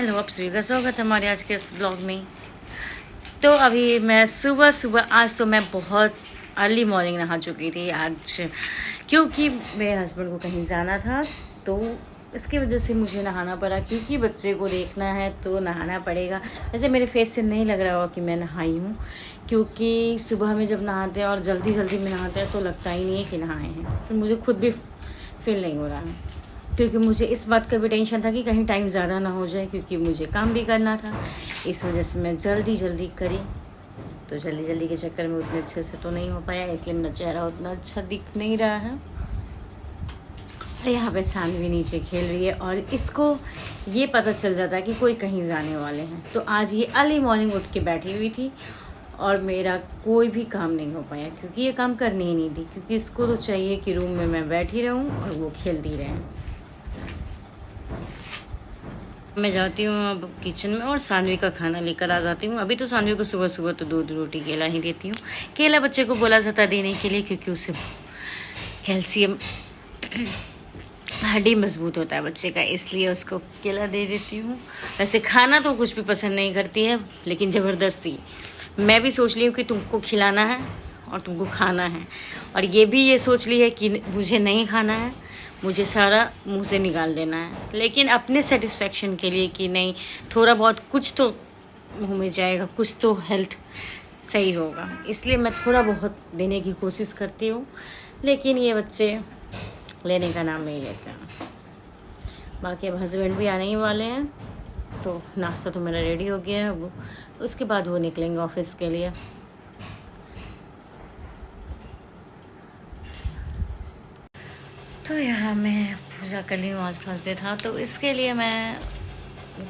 Hello, आप सभी का स्वागत है हमारे आज के इस ब्लॉग में। तो अभी मैं सुबह आज तो मैं बहुत अर्ली मॉर्निंग नहा चुकी थी आज, क्योंकि मेरे हस्बैंड को कहीं जाना था। तो इसकी वजह से मुझे नहाना पड़ा, क्योंकि बच्चे को देखना है तो नहाना पड़ेगा। वैसे मेरे फेस से नहीं लग रहा होगा कि मैं नहाई हूँ, क्योंकि सुबह में जब नहाते हैं और जल्दी में नहाते हैं तो लगता ही नहीं है कि नहाए हैं। तो मुझे खुद भी फील नहीं हो रहा है, क्योंकि मुझे इस बात का भी टेंशन था कि कहीं टाइम ज़्यादा ना हो जाए, क्योंकि मुझे काम भी करना था। इस वजह से मैं जल्दी करी। तो जल्दी के चक्कर में उतने अच्छे से तो नहीं हो पाया, इसलिए मेरा चेहरा उतना अच्छा दिख नहीं रहा है। और यहाँ पे सानवी नीचे खेल रही है और इसको ये पता चल जाता है कि कोई कहीं जाने वाले हैं। तो आज ये अर्ली मॉर्निंग उठ के बैठी हुई थी और मेरा कोई भी काम नहीं हो पाया, क्योंकि ये काम करनी ही नहीं थी, क्योंकि इसको तो चाहिए कि रूम में मैं बैठी रहूँ और वो खेलती रहे। मैं जाती हूँ अब किचन में और सानवी का खाना लेकर आ जाती हूँ। अभी तो सानवी को सुबह तो दूध रोटी केला ही देती हूँ। केला बच्चे को बोला जाता देने के लिए, क्योंकि उससे कैल्शियम हड्डी मजबूत होता है बच्चे का, इसलिए उसको केला दे देती हूँ। वैसे खाना तो कुछ भी पसंद नहीं करती है, लेकिन ज़बरदस्ती मैं भी सोच ली हूँ कि तुमको खिलाना है और तुमको खाना है, और ये भी ये सोच ली है कि मुझे नहीं खाना है, मुझे सारा मुंह से निकाल देना है। लेकिन अपने सेटिस्फेक्शन के लिए कि नहीं, थोड़ा बहुत कुछ तो मुंह में जाएगा, कुछ तो हेल्थ सही होगा, इसलिए मैं थोड़ा बहुत देने की कोशिश करती हूँ। लेकिन ये बच्चे लेने का नाम नहीं लेते हैं। बाकी अब हस्बैंड भी आने ही वाले हैं, तो नाश्ता तो मेरा रेडी हो गया है। उसके बाद वो निकलेंगे ऑफिस के लिए। तो यहाँ मैं पूजा कर ली हूँ, आज थर्सडे था, तो इसके लिए मैं,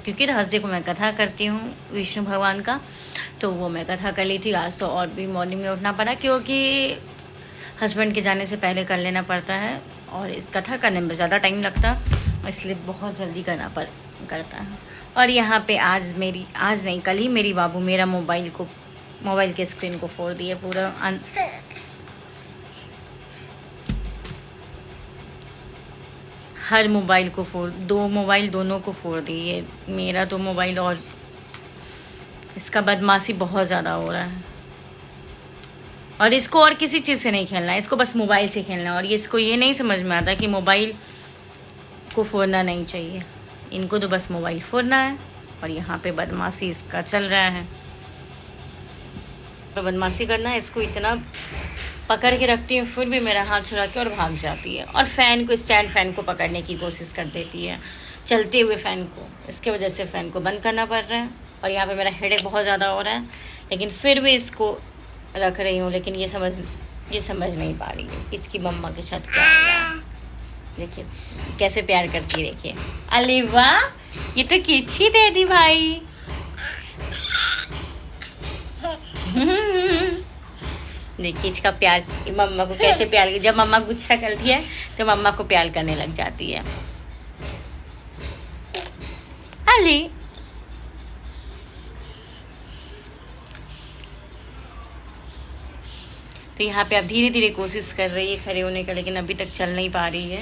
क्योंकि थर्सडे को मैं कथा करती हूँ विष्णु भगवान का, तो वो मैं कथा कर ली थी। आज तो और भी मॉर्निंग में उठना पड़ा, क्योंकि हस्बैंड के जाने से पहले कर लेना पड़ता है, और इस कथा करने में ज़्यादा टाइम लगता, इसलिए बहुत जल्दी करना करता है। और यहाँ पे आज नहीं, कल ही मेरी बाबू मेरा मोबाइल के स्क्रीन को फोड़ दिए पूरा। हर मोबाइल को दो मोबाइल दोनों को फोड़ दी। ये मेरा तो मोबाइल, और इसका बदमाशी बहुत ज़्यादा हो रहा है। और इसको और किसी चीज़ से नहीं खेलना है, इसको बस मोबाइल से खेलना है। और इसको ये नहीं समझ में आता कि मोबाइल को फोड़ना नहीं चाहिए, इनको तो बस मोबाइल फोड़ना है। और यहाँ पे बदमाशी इसका चल रहा है, बदमाशी करना है। इसको इतना पकड़ के रखती हूँ, फिर भी मेरा हाथ छुड़ा के और भाग जाती है। और स्टैंड फैन को पकड़ने की कोशिश कर देती है, चलते हुए फ़ैन को। इसके वजह से फ़ैन को बंद करना पड़ रहा है। और यहाँ पे मेरा हेडेक बहुत ज़्यादा हो रहा है, लेकिन फिर भी इसको रख रही हूँ। लेकिन ये समझ नहीं पा रही है इसकी मम्मा के साथ क्या हो रहा है। देखिए कैसे प्यार करती है, देखिए। अरे वाह, ये तो किच्छी दे दी भाई। देखिए इसका प्यार, मम्मा को कैसे प्यार, जब मम्मा गुस्सा करती है तो मम्मा को प्यार करने लग जाती है। अली तो यहाँ पे अब धीरे कोशिश कर रही है खड़े होने का, लेकिन अभी तक चल नहीं पा रही है।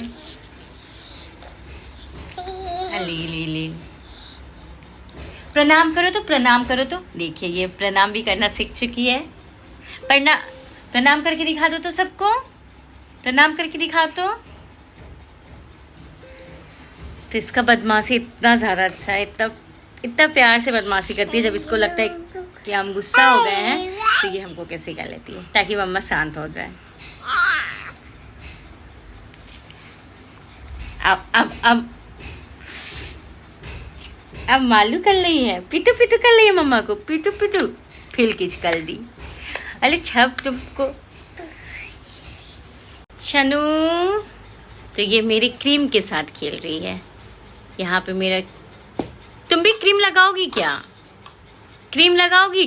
अली प्रणाम करो तो देखिए ये प्रणाम भी करना सीख चुकी है। प्रणाम करके दिखा दो तो सबको, प्रणाम करके दिखा तो इसका बदमाशी इतना ज़्यादा अच्छा है, इतना प्यार से बदमाशी करती है। जब इसको लगता है कि हम गुस्सा हो गए हैं तो ये हमको कैसे कर लेती है, ताकि मम्मा शांत हो जाए। अब मालू कर रही है, पीतू कर रही है मम्मा को, पीतू फिर किच कर दी। अरे छप तुमको शनू। तो ये मेरी क्रीम के साथ खेल रही है। यहाँ पे मेरा, तुम भी क्रीम लगाओगी क्या? क्रीम लगाओगी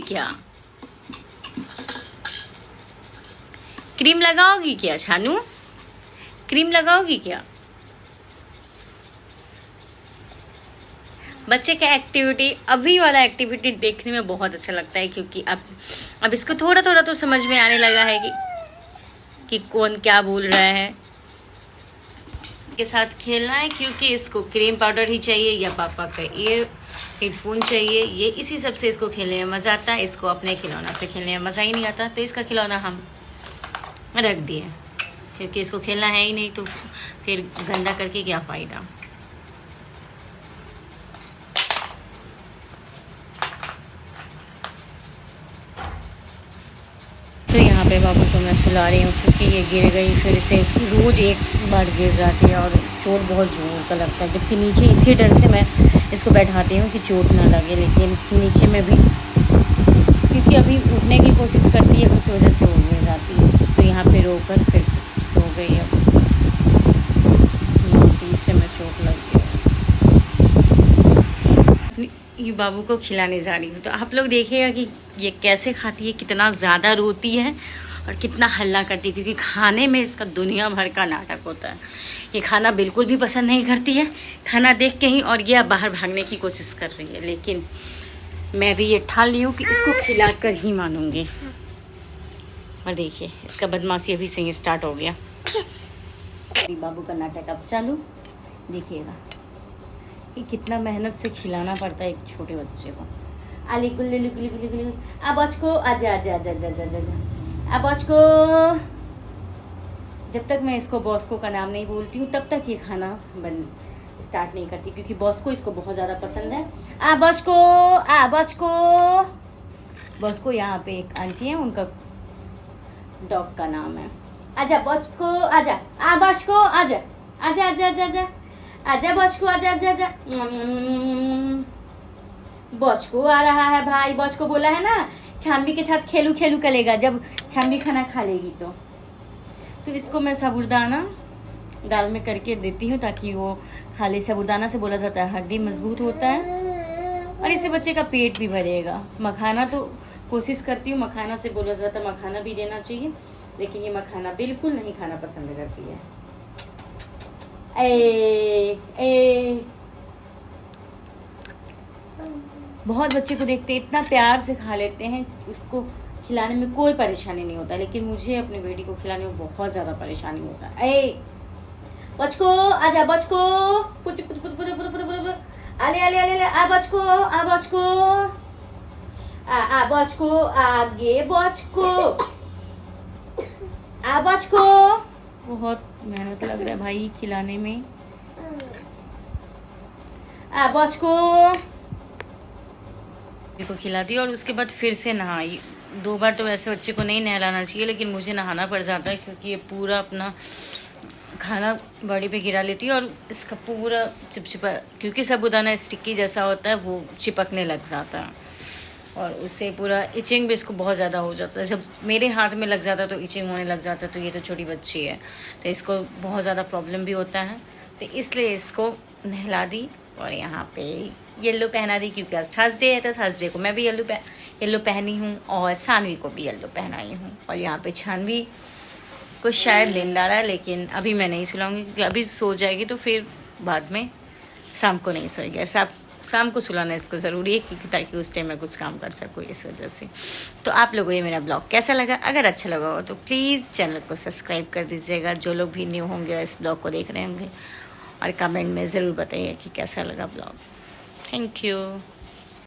क्या शानू? क्रीम लगाओगी क्या? बच्चे का एक्टिविटी, अभी वाला एक्टिविटी देखने में बहुत अच्छा लगता है, क्योंकि अब इसको थोड़ा तो समझ में आने लगा है कि कौन क्या बोल रहा है। के साथ खेलना है, क्योंकि इसको क्रीम पाउडर ही चाहिए या पापा का ये हेडफोन चाहिए। ये इसी सब से इसको खेलने में मज़ा आता है, इसको अपने खिलौना से खेलने में मज़ा ही नहीं आता। तो इसका खिलौना हम रख दिए, क्योंकि इसको खेलना है ही नहीं, तो फिर गंदा करके क्या फ़ायदा। तो यहाँ पे बाबू को मैं सुला रही हूँ, क्योंकि ये गिर गई, फिर से इसको रोज़ एक बार गिर जाती है और चोट बहुत ज़ोर का लगता है। जबकि नीचे इसी डर से मैं इसको बैठाती हूँ कि चोट ना लगे, लेकिन नीचे में भी क्योंकि अभी उठने की कोशिश करती है, उस वजह से वो गिर जाती है। तो यहाँ पे रोकर फिर सो गई। अब पीछे में चोट लग गई। ये बाबू को खिलाने जा रही हूँ, तो आप लोग देखिएगा कि ये कैसे खाती है, कितना ज़्यादा रोती है और कितना हल्ला करती है, क्योंकि खाने में इसका दुनिया भर का नाटक होता है। ये खाना बिल्कुल भी पसंद नहीं करती है, खाना देख के ही, और ये बाहर भागने की कोशिश कर रही है। लेकिन मैं भी ये ठान ली हूँ कि इसको खिलाकर ही मानूंगी। और देखिए इसका बदमाशी अभी से ही स्टार्ट हो गया। बाबू का नाटक अब चालू, देखिएगा कि कितना मेहनत से खिलाना पड़ता है एक छोटे बच्चे को। आली कुल्ली कुल्ली कुल्ली कुल्ली, अब को आजा आजा आजा आजा आजा आजा, अब को। जब तक मैं इसको बॉस्को का नाम नहीं बोलती हूँ तब तक ये खाना बन स्टार्ट नहीं करती, क्योंकि बॉस्को इसको बहुत ज़्यादा पसंद है। बॉस्को यहाँ पे एक आंटी है, उनका डॉग का नाम है। आजा बॉस्को आजा, बॉस्को आजा आजा आजा आजा आजा आजा, बॉस्को आजा आजा आजा। बॉस्को आ रहा है भाई, बॉस्को बोला है ना छानवी के साथ खेलू खेलू करेगा, जब छानवी खाना खा लेगी तो इसको मैं साबुदाना दाल में करके देती हूँ, ताकि वो खा ले। साबुदाना से बोला जाता है हड्डी मजबूत होता है और इससे बच्चे का पेट भी भरेगा। मखाना तो कोशिश करती हूँ, मखाना से बोला जाता है मखाना भी देना चाहिए, लेकिन ये मखाना बिल्कुल नहीं खाना पसंद करती है। बहुत बच्चे को देखते इतना प्यार से खा लेते हैं, उसको खिलाने में कोई परेशानी नहीं होता, लेकिन मुझे अपनी बेटी को खिलाने में बहुत ज़्यादा परेशानी होता है। बचको आजा, बचको पुच पुच पुच पुच पुच पुच, आले आले आले, आ बचको, आ बचको, आ बचको, आगे बचको, आ बचको। बहुत मेहनत लग रहा है भाई खिलाने में। आ बचको को खिला दी और उसके बाद फिर से नहाई। 2 बार तो वैसे बच्चे को नहीं नहलाना चाहिए, लेकिन मुझे नहाना पड़ जाता है, क्योंकि ये पूरा अपना खाना बॉडी पे गिरा लेती है और इसका पूरा चिपचिपा, क्योंकि साबुदाना स्टिकी जैसा होता है, वो चिपकने लग जाता है और उससे पूरा इचिंग भी इसको बहुत ज़्यादा हो जाता है। जब मेरे हाथ में लग जाता है तो इचिंग होने लग जाता है। तो ये तो छोटी बच्ची है, तो इसको बहुत ज़्यादा प्रॉब्लम भी होता है, तो इसलिए इसको नहला दी और यहाँ पे येलो पहना दी, क्योंकि आज थर्सडे है, तो थर्सडे को मैं भी येलो पहनी हूँ और सानवी को भी येलो पहनाई हूँ। और यहाँ पे छानवी को शायद नींद आ रहा है, लेकिन अभी मैं नहीं सुलाऊंगी, क्योंकि अभी सो जाएगी तो फिर बाद में शाम को नहीं सोएगी। शाम को सुलाना इसको ज़रूरी है, क्योंकि ताकि उस टाइम मैं कुछ काम कर सकूँ, इस वजह से। तो आप लोगों को ये मेरा ब्लॉग कैसा लगा? अगर अच्छा लगा हो तो प्लीज़ चैनल को सब्सक्राइब कर दीजिएगा, जो लोग भी न्यू होंगे और इस ब्लॉग को देख रहे होंगे, और कमेंट में ज़रूर बताइए कि कैसा लगा ब्लॉग। Thank you.